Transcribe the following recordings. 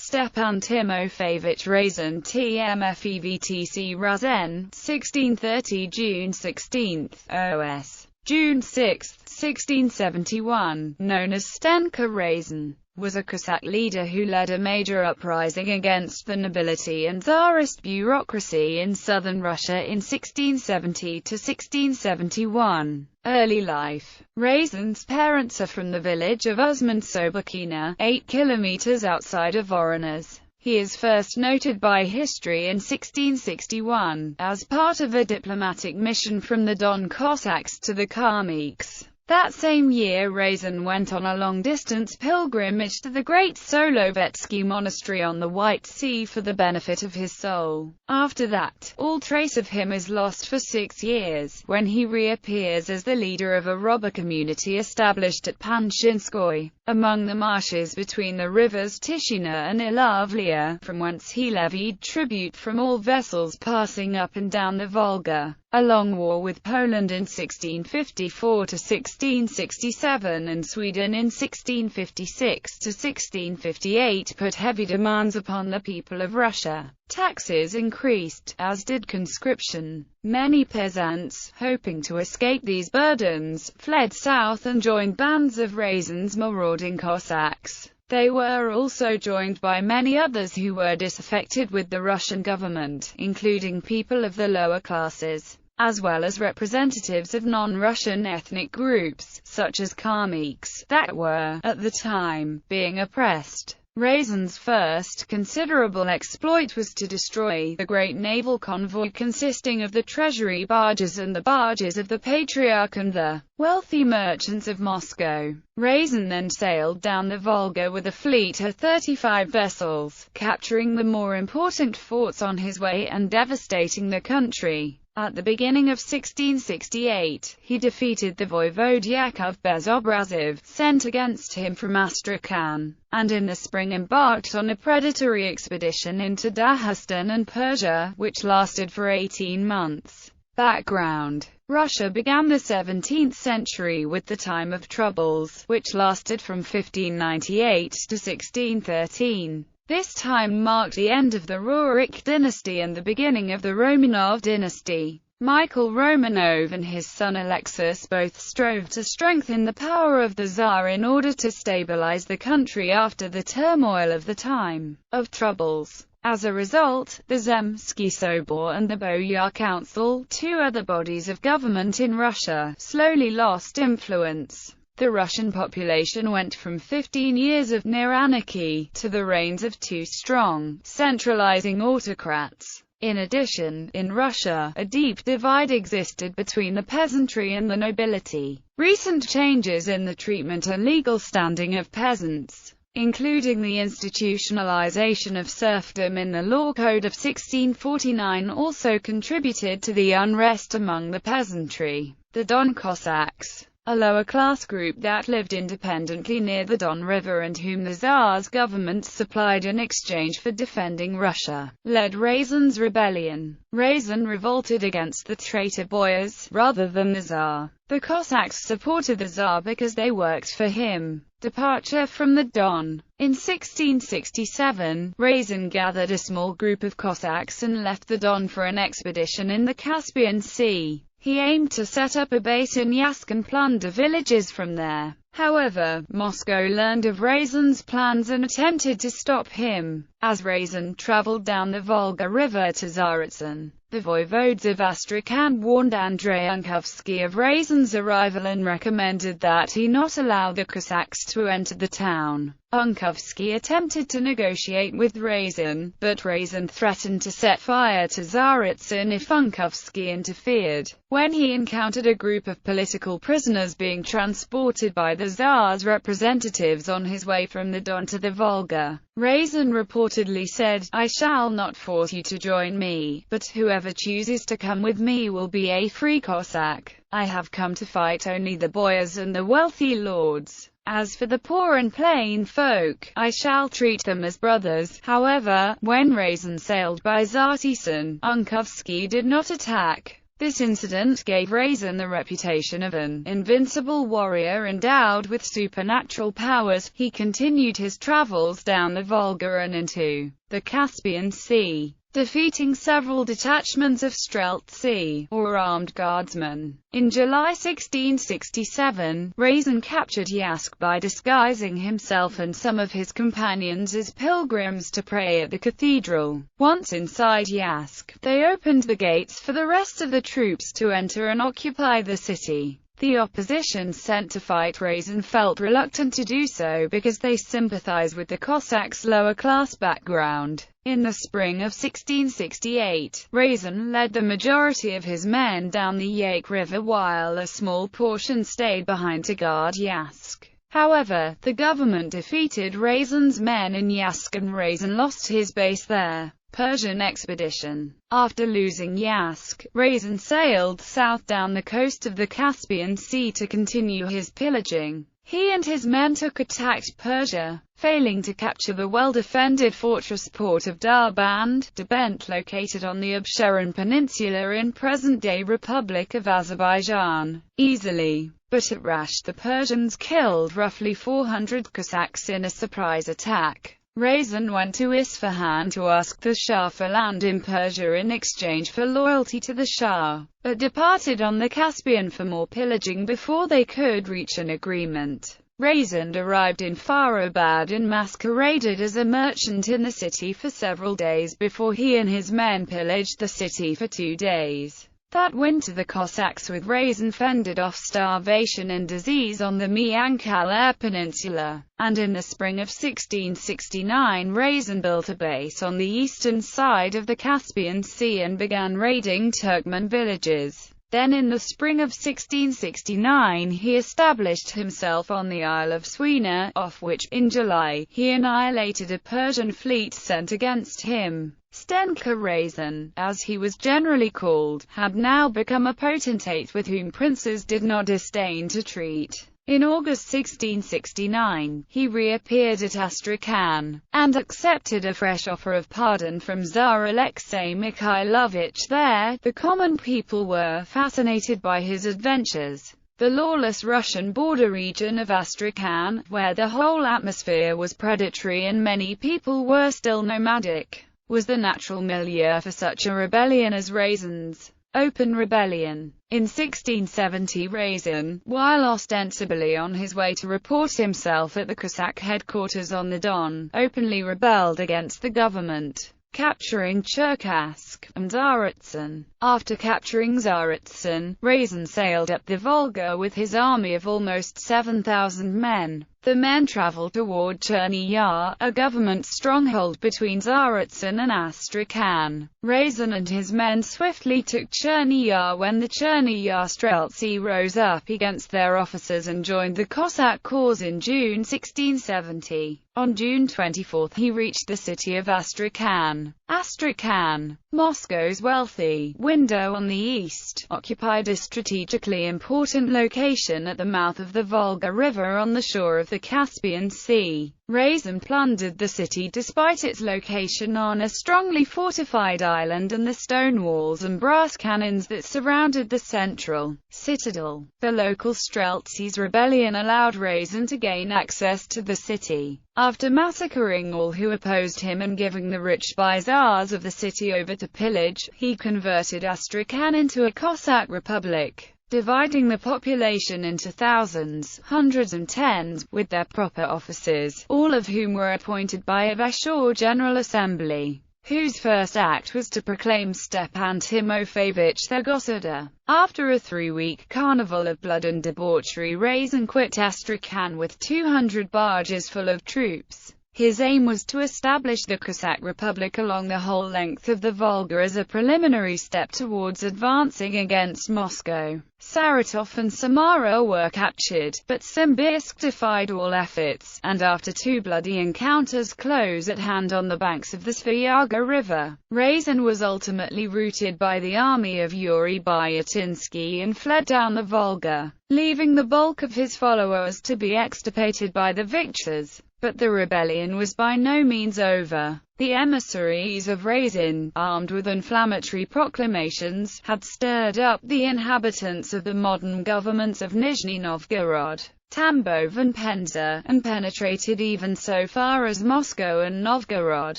Stepan Timofeyevich Razin Tmfevtc Razin, 1630 June 16, OS. June 6, 1671, known as Stepan Razin, was a Cossack leader who led a major uprising against the nobility and Tsarist bureaucracy in southern Russia in 1670 to 1671. Early life. Razin's parents are from the village of Uzman-Sobakina, 8 kilometers outside of Voronezh. He is first noted by history in 1661, as part of a diplomatic mission from the Don Cossacks to the Kalmyks. That same year Razin went on a long-distance pilgrimage to the great Solovetsky monastery on the White Sea for the benefit of his soul. After that, all trace of him is lost for 6 years, when he reappears as the leader of a robber community established at Panshinskoye, among the marshes between the rivers Tishina and Ilavlia, from whence he levied tribute from all vessels passing up and down the Volga. A long war with Poland in 1654 to 1667 and Sweden in 1656 to 1658 put heavy demands upon the people of Russia. Taxes increased, as did conscription. Many peasants, hoping to escape these burdens, fled south and joined bands of Razin's marauding Cossacks. They were also joined by many others who were disaffected with the Russian government, including people of the lower classes, as well as representatives of non-Russian ethnic groups, such as Kalmyks, that were, at the time, being oppressed. Razin's first considerable exploit was to destroy the great naval convoy consisting of the treasury barges and the barges of the Patriarch and the wealthy merchants of Moscow. Razin then sailed down the Volga with a fleet of 35 vessels, capturing the more important forts on his way and devastating the country. At the beginning of 1668, he defeated the voivode Yakov Bezobrazov, sent against him from Astrakhan, and in the spring embarked on a predatory expedition into Dagestan and Persia, which lasted for 18 months. Background. Russia began the 17th century with the Time of Troubles, which lasted from 1598 to 1613. This time marked the end of the Rurik dynasty and the beginning of the Romanov dynasty. Michael Romanov and his son Alexis both strove to strengthen the power of the Tsar in order to stabilize the country after the turmoil of the Time of Troubles. As a result, the Zemsky Sobor and the Boyar Council, 2 other bodies of government in Russia, slowly lost influence. The Russian population went from 15 years of near anarchy to the reigns of 2 strong, centralizing autocrats. In addition, in Russia, a deep divide existed between the peasantry and the nobility. Recent changes in the treatment and legal standing of peasants, including the institutionalization of serfdom in the Law Code of 1649, also contributed to the unrest among the peasantry. The Don Cossacks, a lower-class group that lived independently near the Don River and whom the Tsar's government supplied in exchange for defending Russia, led Razin's rebellion. Razin revolted against the traitor boyars, rather than the Tsar. The Cossacks supported the Tsar because they worked for him. Departure from the Don. In 1667, Razin gathered a small group of Cossacks and left the Don for an expedition in the Caspian Sea. He aimed to set up a base in Yazd and plunder villages from there. However, Moscow learned of Razin's plans and attempted to stop him. As Razin traveled down the Volga River to Tsaritsyn, the voivodes of Astrakhan warned Andrei Unkovsky of Razin's arrival and recommended that he not allow the Cossacks to enter the town. Unkovsky attempted to negotiate with Razin, but Razin threatened to set fire to Tsaritsyn if Unkovsky interfered. When he encountered a group of political prisoners being transported by the Tsar's representatives on his way from the Don to the Volga, Razin reportedly said, "I shall not force you to join me, but whoever chooses to come with me will be a free Cossack. I have come to fight only the boyars and the wealthy lords. As for the poor and plain folk, I shall treat them as brothers." However, when Razin sailed by Zartisen, Unkovsky did not attack. This incident gave Razin the reputation of an invincible warrior endowed with supernatural powers. He continued his travels down the Volga and into the Caspian Sea, defeating several detachments of streltsy, or armed guardsmen. In July 1667, Razin captured Sตั๋ by disguising himself and some of his companions as pilgrims to pray at the cathedral. Once inside Sตั๋, they opened the gates for the rest of the troops to enter and occupy the city. The opposition sent to fight Razin felt reluctant to do so because they sympathized with the Cossacks' lower-class background. In the spring of 1668, Razin led the majority of his men down the Yaik River while a small portion stayed behind to guard Sตั๋. However, the government defeated Razin's men in Sตั๋ and Razin lost his base there. Persian expedition. After losing Sตั๋, Razin sailed south down the coast of the Caspian Sea to continue his pillaging. He and his men attacked Persia, failing to capture the well-defended fortress port of Derbent, located on the Absheron Peninsula in present-day Republic of Azerbaijan, easily. But at Rash the Persians killed roughly 400 Cossacks in a surprise attack. Razin went to Isfahan to ask the Shah for land in Persia in exchange for loyalty to the Shah, but departed on the Caspian for more pillaging before they could reach an agreement. Razin arrived in Farabad and masqueraded as a merchant in the city for several days before he and his men pillaged the city for 2 days. That winter the Cossacks with Razin fended off starvation and disease on the Miankala Peninsula, and in the spring of 1669 Razin built a base on the eastern side of the Caspian Sea and began raiding Turkmen villages. Then in the spring of 1669 he established himself on the Isle of Swina, off which, in July, he annihilated a Persian fleet sent against him. Stepan Razin, as he was generally called, had now become a potentate with whom princes did not disdain to treat. In August 1669, he reappeared at Astrakhan, and accepted a fresh offer of pardon from Tsar Alexei Mikhailovich there. The common people were fascinated by his adventures. The lawless Russian border region of Astrakhan, where the whole atmosphere was predatory and many people were still nomadic, was the natural milieu for such a rebellion as Razin's. Open rebellion. In 1670 Razin, while ostensibly on his way to report himself at the Cossack headquarters on the Don, openly rebelled against the government, capturing Cherkassk and Tsaritsyn. After capturing Tsaritsyn, Razin sailed up the Volga with his army of almost 7,000 men. The men traveled toward Cherny Yar, a government stronghold between Tsaritsyn and Astrakhan. Razin and his men swiftly took Cherny Yar when the Cherny Yar Streltsy rose up against their officers and joined the Cossack cause in June 1670. On June 24 he reached the city of Astrakhan. Astrakhan, Moscow's wealthy window on the east, occupied a strategically important location at the mouth of the Volga River on the shore of the Caspian Sea. Razin plundered the city despite its location on a strongly fortified island and the stone walls and brass cannons that surrounded the central citadel. The local Streltsy's rebellion allowed Razin to gain access to the city. After massacring all who opposed him and giving the rich bazaars of the city over to pillage, he converted Astrakhan into a Cossack republic, dividing the population into thousands, hundreds and tens, with their proper officers, all of whom were appointed by a Vesh or General Assembly, whose first act was to proclaim Stepan Timofeyevich their Gosada. After a 3-week carnival of blood and debauchery, Razin quit Astrakhan with 200 barges full of troops. His aim was to establish the Cossack Republic along the whole length of the Volga as a preliminary step towards advancing against Moscow. Saratov and Samara were captured, but Simbirsk defied all efforts, and after 2 bloody encounters close at hand on the banks of the Svyattka River, Razin was ultimately routed by the army of Yuri Byatinsky and fled down the Volga, leaving the bulk of his followers to be extirpated by the victors. But the rebellion was by no means over. The emissaries of Razin, armed with inflammatory proclamations, had stirred up the inhabitants of the modern governments of Nizhny Novgorod, Tambov and Penza, and penetrated even so far as Moscow and Novgorod.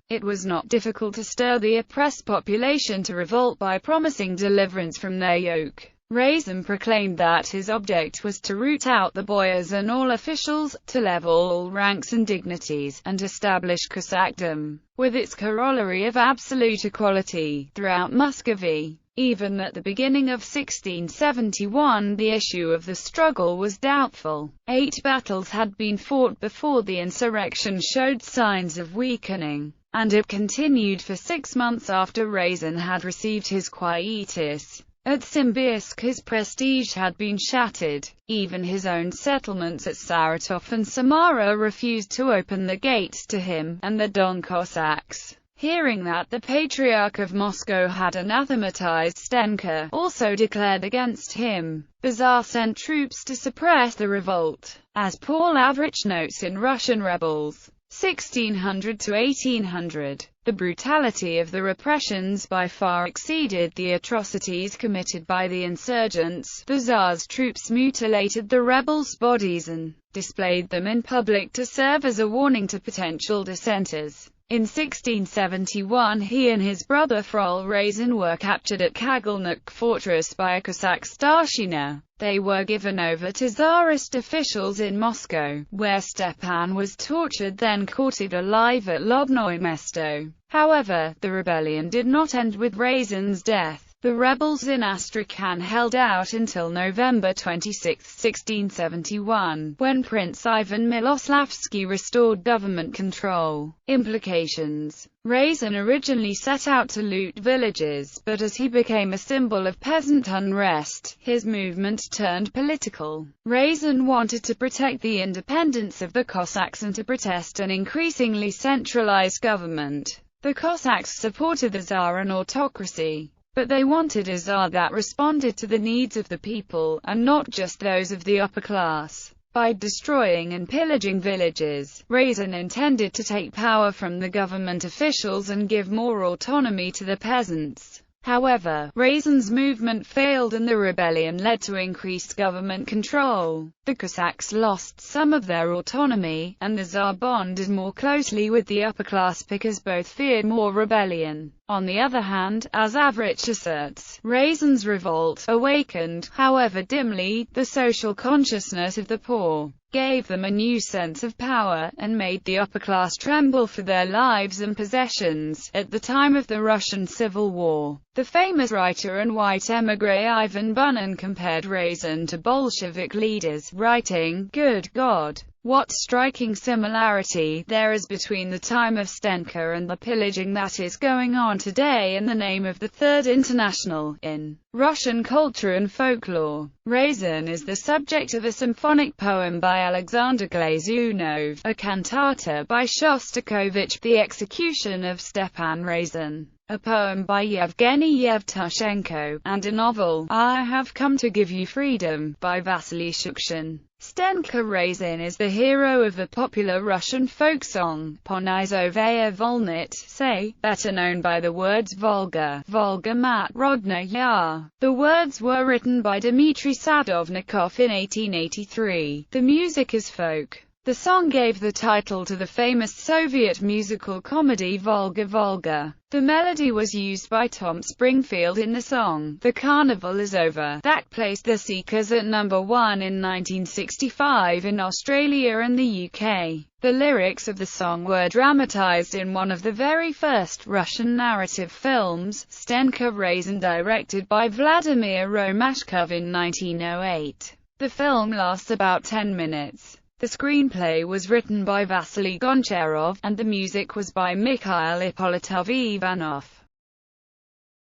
It was not difficult to stir the oppressed population to revolt by promising deliverance from their yoke. Razin proclaimed that his object was to root out the boyars and all officials, to level all ranks and dignities, and establish Cossackdom, with its corollary of absolute equality, throughout Muscovy. Even at the beginning of 1671, the issue of the struggle was doubtful. 8 battles had been fought before the insurrection showed signs of weakening, and it continued for 6 months after Razin had received his quietus. At Simbirsk his prestige had been shattered. Even his own settlements at Saratov and Samara refused to open the gates to him, and the Don Cossacks, hearing that the Patriarch of Moscow had anathematized Stenka, also declared against him. The Tsar sent troops to suppress the revolt. As Paul Avrich notes in Russian Rebels, 1600 to 1800, the brutality of the repressions by far exceeded the atrocities committed by the insurgents. The Tsar's troops mutilated the rebels' bodies and displayed them in public to serve as a warning to potential dissenters. In 1671 he and his brother Frol Razin were captured at Kagelnik fortress by a Cossack starshina. They were given over to Tsarist officials in Moscow, where Stepan was tortured, then quartered alive at Lobnoye Mesto. However, the rebellion did not end with Razin's death. The rebels in Astrakhan held out until November 26, 1671, when Prince Ivan Miloslavsky restored government control. Implications: Razin originally set out to loot villages, but as he became a symbol of peasant unrest, his movement turned political. Razin wanted to protect the independence of the Cossacks and to protest an increasingly centralized government. The Cossacks supported the Tsar and autocracy, but they wanted a Tsar that responded to the needs of the people, and not just those of the upper class. By destroying and pillaging villages, Razin intended to take power from the government officials and give more autonomy to the peasants. However, Razin's movement failed and the rebellion led to increased government control. The Cossacks lost some of their autonomy, and the Tsar bonded more closely with the upper class because both feared more rebellion. On the other hand, as Avrich asserts, Razin's revolt awakened, however dimly, the social consciousness of the poor, gave them a new sense of power, and made the upper class tremble for their lives and possessions. At the time of the Russian Civil War, the famous writer and white émigré Ivan Bunin compared Razin to Bolshevik leaders, writing, "Good God, what striking similarity there is between the time of Stenka and the pillaging that is going on today in the name of the Third International." In Russian culture and folklore, Razin is the subject of a symphonic poem by Alexander Glazunov, a cantata by Shostakovich, The Execution of Stepan Razin, a poem by Yevgeny Yevtushenko, and a novel, I Have Come to Give You Freedom, by Vasily Shukshin. Stenka Razin is the hero of the popular Russian folk song, Ponizovaya Volnit, say, better known by the words Volga, Volga Mat Rodna Ya. The words were written by Dmitry Sadovnikov in 1883. The music is folk. The song gave the title to the famous Soviet musical comedy Volga Volga. The melody was used by Tom Springfield in the song The Carnival Is Over, that placed the Seekers at #1 in 1965 in Australia and the UK. The lyrics of the song were dramatized in one of the very first Russian narrative films, Stenka Razin, directed by Vladimir Romashkov in 1908. The film lasts about 10 minutes. The screenplay was written by Vasily Goncherov, and the music was by Mikhail Ippolitov Ivanov.